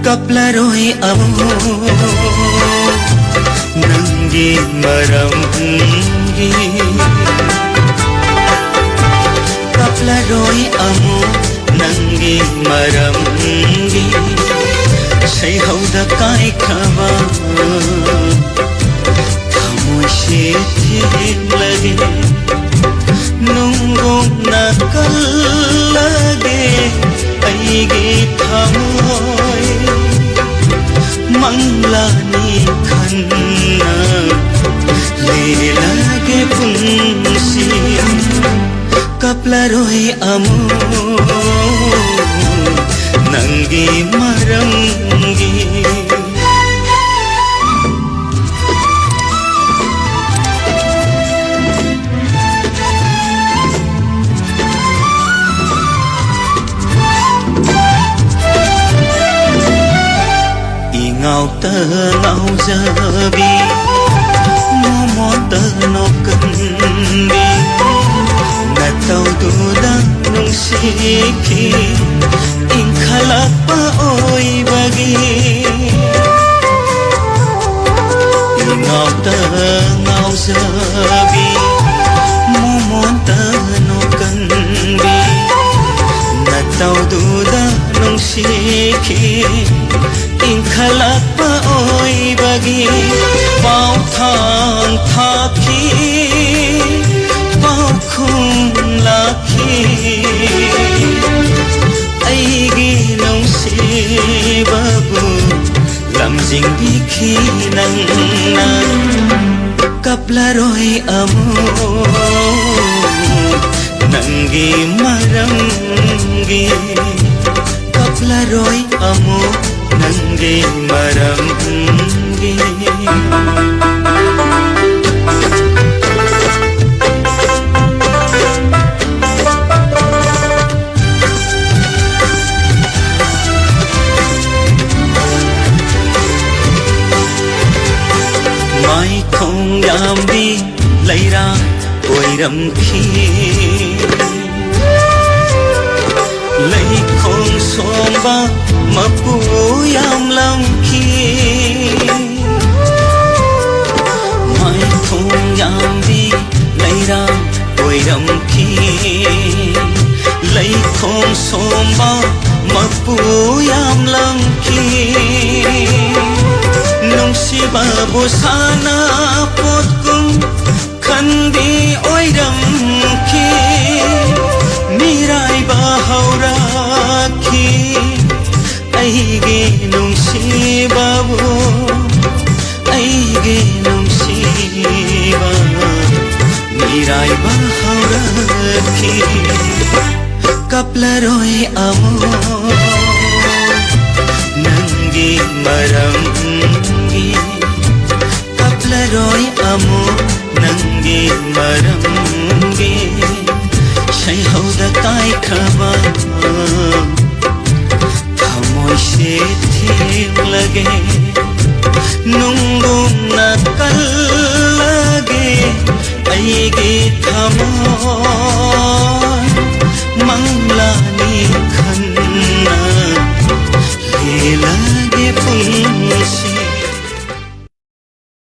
Kaplaroi amo Nanggi maramgi Kaplaroi amo Nanggi maramgi Say hauda kai khaba Thamoi se thim lage Nungong nakal lage Aige thamoi Manglani khanna Le lage punsi Kaplaroi amo Nanggi maramgi Ngao tơ ngao jabi Momo tơ no kandi Na tau du da nung sikhi In khalak pa oi bagi Ngao tơ ngao jabi Momo tơ no kandi Na tau du da nung sikhi In khalak pa oi bagi Pau thang thaki Pau khung laki Aigi nong si babu Lam jing bikhi nang na Kaplaroi amo Nanggi maramgi Kaplaroi amo Nanggi maramgi Mai thong yam di laira oiram khi Lai khong somba mapu yam lam khi Mai thong yam di laira oiram khi Lai khong somba mapu yam lam khi Nung si babu sana pot kum khandi oiram khi Mirai bahaura khi Aige nung si babu Aige nung si babu Mirai bahaura khi Kaplaroi amo Nanggi maramgi Kaplaroi amo Nanggi maramgi Say hauda kai khaba Thamoi se thim lage Nungong nakal lage Aige thamoi